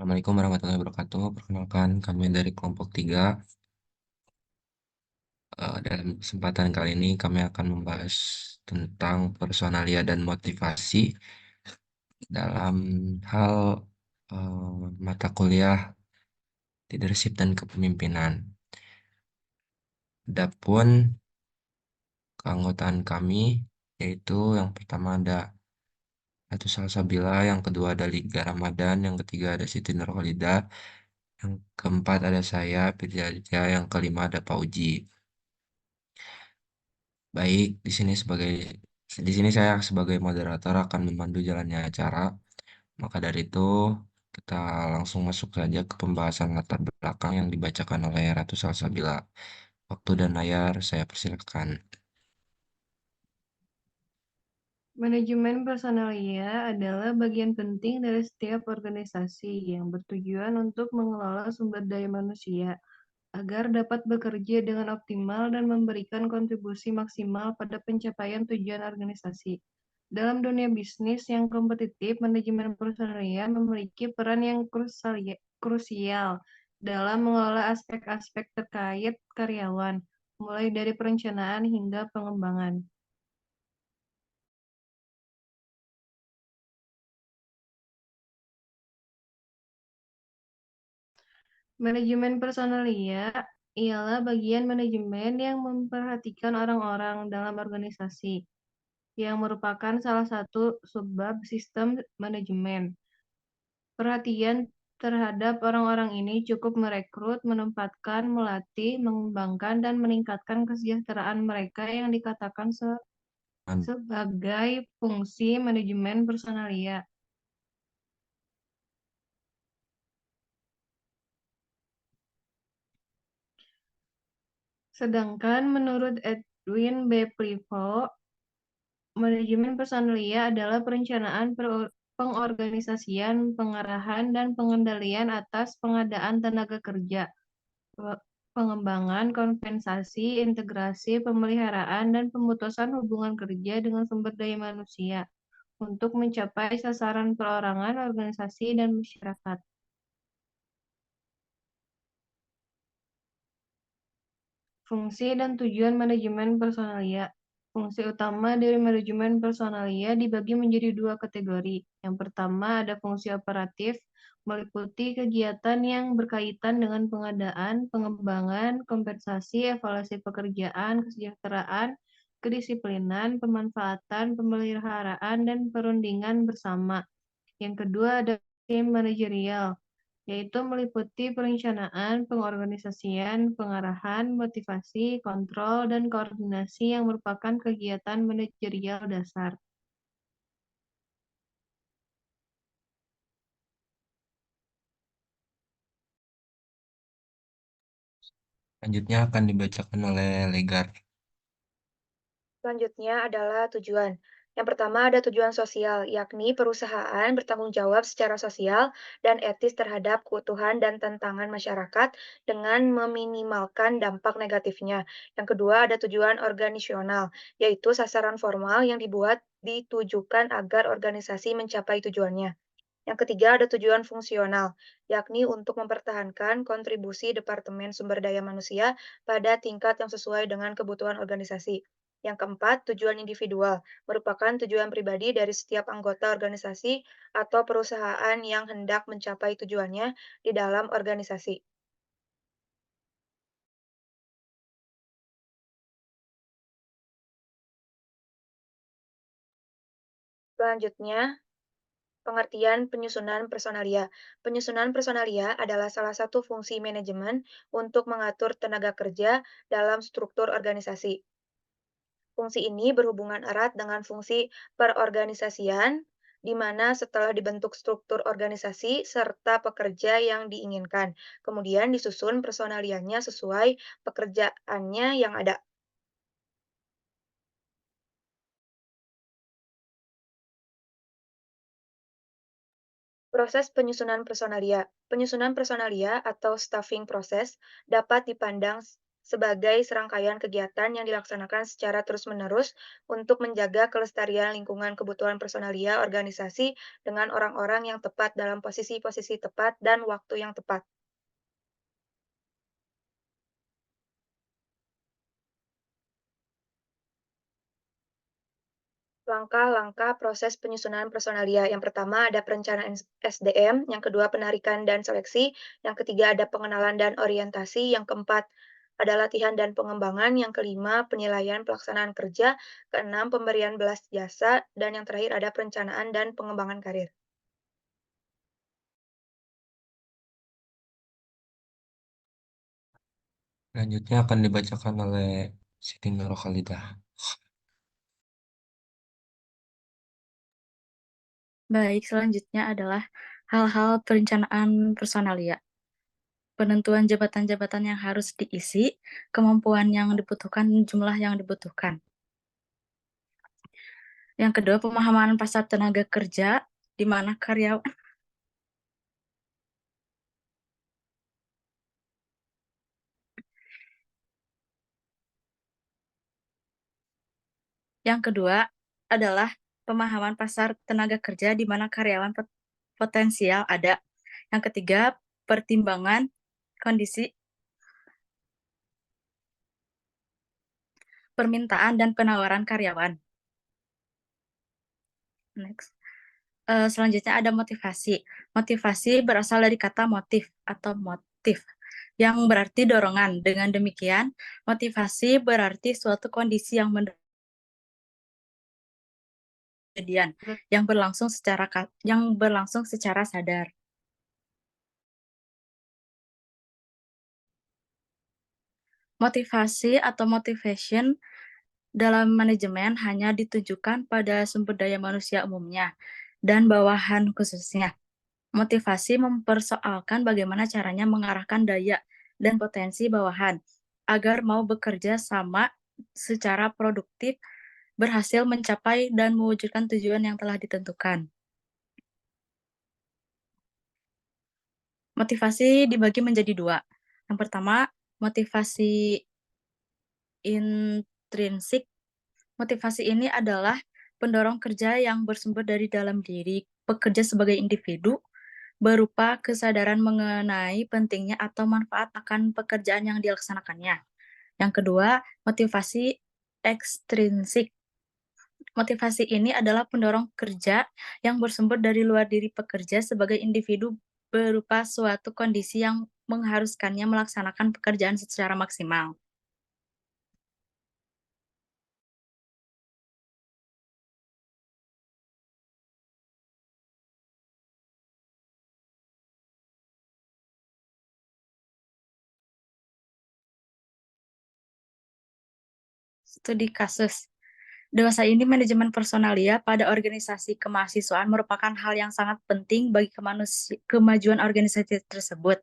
Assalamualaikum warahmatullahi wabarakatuh. Perkenalkan, kami dari kelompok 3. Dalam kesempatan kali ini kami akan membahas tentang personalia dan motivasi dalam hal mata kuliah leadership dan kepemimpinan. Adapun keanggotaan kami yaitu yang pertama ada Ratu Salsabila, yang kedua ada Liga Ramadan, yang ketiga ada Siti Nurhalidah, yang keempat ada saya, Firja, yang kelima ada Pauji. Baik, di sini saya sebagai moderator akan memandu jalannya acara. Maka dari itu, kita langsung masuk saja ke pembahasan latar belakang yang dibacakan oleh Ratu Salsabila. Waktu dan layar saya persilakan. Manajemen personalia adalah bagian penting dari setiap organisasi yang bertujuan untuk mengelola sumber daya manusia agar dapat bekerja dengan optimal dan memberikan kontribusi maksimal pada pencapaian tujuan organisasi. Dalam dunia bisnis yang kompetitif, manajemen personalia memiliki peran yang krusial dalam mengelola aspek-aspek terkait karyawan, mulai dari perencanaan hingga pengembangan. Manajemen personalia ialah bagian manajemen yang memperhatikan orang-orang dalam organisasi, yang merupakan salah satu subbab sistem manajemen. Perhatian terhadap orang-orang ini cukup merekrut, menempatkan, melatih, mengembangkan, dan meningkatkan kesejahteraan mereka yang dikatakan sebagai fungsi manajemen personalia. Sedangkan menurut Edwin B. Plivo, manajemen personalia adalah perencanaan, pengorganisasian, pengarahan, dan pengendalian atas pengadaan tenaga kerja, pengembangan, kompensasi, integrasi, pemeliharaan, dan pemutusan hubungan kerja dengan sumber daya manusia untuk mencapai sasaran perorangan, organisasi, dan masyarakat. Fungsi dan tujuan manajemen personalia. Fungsi utama dari manajemen personalia dibagi menjadi dua kategori. Yang pertama ada fungsi operatif, meliputi kegiatan yang berkaitan dengan pengadaan, pengembangan, kompensasi, evaluasi pekerjaan, kesejahteraan, kedisiplinan, pemanfaatan, pemeliharaan, dan perundingan bersama. Yang kedua ada tim manajerial, yaitu meliputi perencanaan, pengorganisasian, pengarahan, motivasi, kontrol, dan koordinasi yang merupakan kegiatan manajerial dasar. Selanjutnya akan dibacakan oleh Legar. Selanjutnya adalah tujuan. Yang pertama ada tujuan sosial, yakni perusahaan bertanggung jawab secara sosial dan etis terhadap keutuhan dan tantangan masyarakat dengan meminimalkan dampak negatifnya. Yang kedua ada tujuan organisasional, yaitu sasaran formal yang dibuat ditujukan agar organisasi mencapai tujuannya. Yang ketiga ada tujuan fungsional, yakni untuk mempertahankan kontribusi Departemen Sumber Daya Manusia pada tingkat yang sesuai dengan kebutuhan organisasi. Yang keempat, tujuan individual, merupakan tujuan pribadi dari setiap anggota organisasi atau perusahaan yang hendak mencapai tujuannya di dalam organisasi. Selanjutnya, pengertian penyusunan personalia. Penyusunan personalia adalah salah satu fungsi manajemen untuk mengatur tenaga kerja dalam struktur organisasi. Fungsi ini berhubungan erat dengan fungsi perorganisasian, di mana setelah dibentuk struktur organisasi serta pekerja yang diinginkan, kemudian disusun personaliannya sesuai pekerjaannya yang ada. Proses penyusunan personalia. Penyusunan personalia atau staffing proses dapat dipandang sebagai serangkaian kegiatan yang dilaksanakan secara terus-menerus untuk menjaga kelestarian lingkungan kebutuhan personalia organisasi dengan orang-orang yang tepat dalam posisi-posisi tepat dan waktu yang tepat. Langkah-langkah proses penyusunan personalia. Yang pertama ada perencanaan SDM, yang kedua penarikan dan seleksi, yang ketiga ada pengenalan dan orientasi, yang keempat ada latihan dan pengembangan, yang kelima penilaian pelaksanaan kerja, keenam pemberian belas jasa, dan yang terakhir ada perencanaan dan pengembangan karir. Selanjutnya akan dibacakan oleh Siti Nurhalidah. Baik, selanjutnya adalah hal-hal perencanaan personalia. Penentuan jabatan-jabatan yang harus diisi, kemampuan yang dibutuhkan, jumlah yang dibutuhkan. Yang kedua, pemahaman pasar tenaga kerja, di mana karyawan Yang kedua adalah pemahaman pasar tenaga kerja di mana karyawan potensial ada. Yang ketiga, pertimbangan kondisi permintaan dan penawaran karyawan. Next. Selanjutnya ada motivasi. Motivasi berasal dari kata motif atau motif, yang berarti dorongan. Dengan demikian, motivasi berarti suatu kondisi yang kejadian yang berlangsung secara sadar. Motivasi atau motivation dalam manajemen hanya ditujukan pada sumber daya manusia umumnya dan bawahan khususnya. Motivasi mempersoalkan bagaimana caranya mengarahkan daya dan potensi bawahan agar mau bekerja sama secara produktif, berhasil mencapai dan mewujudkan tujuan yang telah ditentukan. Motivasi dibagi menjadi dua. Yang pertama, motivasi intrinsik. Motivasi ini adalah pendorong kerja yang bersumber dari dalam diri pekerja sebagai individu, berupa kesadaran mengenai pentingnya atau manfaat akan pekerjaan yang dilaksanakannya. Yang kedua, motivasi ekstrinsik. Motivasi ini adalah pendorong kerja yang bersumber dari luar diri pekerja sebagai individu berupa suatu kondisi yang mengharuskannya melaksanakan pekerjaan secara maksimal. Studi kasus. Dewasa ini manajemen personalia pada organisasi kemahasiswaan merupakan hal yang sangat penting bagi kemajuan organisasi tersebut.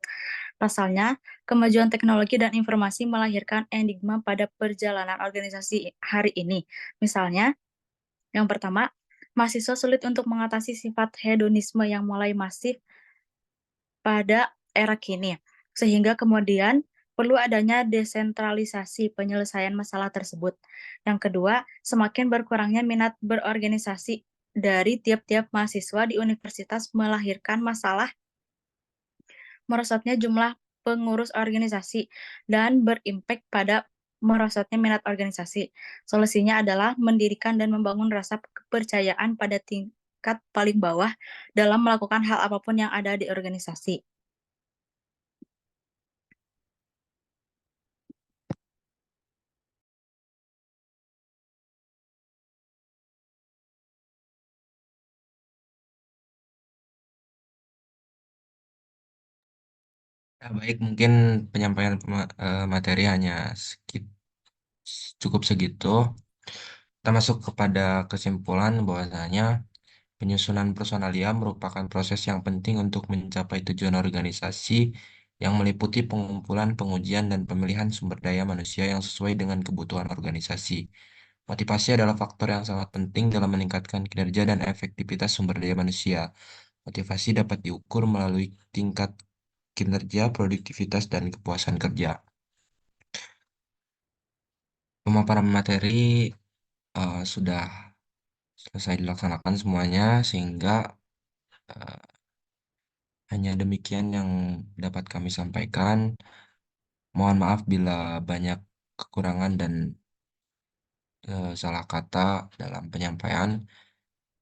Pasalnya, kemajuan teknologi dan informasi melahirkan enigma pada perjalanan organisasi hari ini. Misalnya, yang pertama, mahasiswa sulit untuk mengatasi sifat hedonisme yang mulai masif pada era kini, sehingga kemudian perlu adanya desentralisasi penyelesaian masalah tersebut. Yang kedua, semakin berkurangnya minat berorganisasi dari tiap-tiap mahasiswa di universitas melahirkan masalah merosotnya jumlah pengurus organisasi dan berimpact pada merosotnya minat organisasi. Solusinya adalah mendirikan dan membangun rasa kepercayaan pada tingkat paling bawah dalam melakukan hal apapun yang ada di organisasi. Ya, baik, mungkin penyampaian materi hanya cukup segitu. Kita masuk kepada kesimpulan bahwasanya penyusunan personalia merupakan proses yang penting untuk mencapai tujuan organisasi yang meliputi pengumpulan, pengujian, dan pemilihan sumber daya manusia yang sesuai dengan kebutuhan organisasi. Motivasi adalah faktor yang sangat penting dalam meningkatkan kinerja dan efektivitas sumber daya manusia. Motivasi dapat diukur melalui tingkat kinerja, produktivitas, dan kepuasan kerja. Pemaparan materi sudah selesai dilaksanakan semuanya, sehingga eh, hanya demikian yang dapat kami sampaikan. Mohon maaf bila banyak kekurangan dan salah kata dalam penyampaian.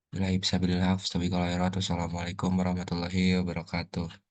Wassalamualaikum warahmatullahi wabarakatuh.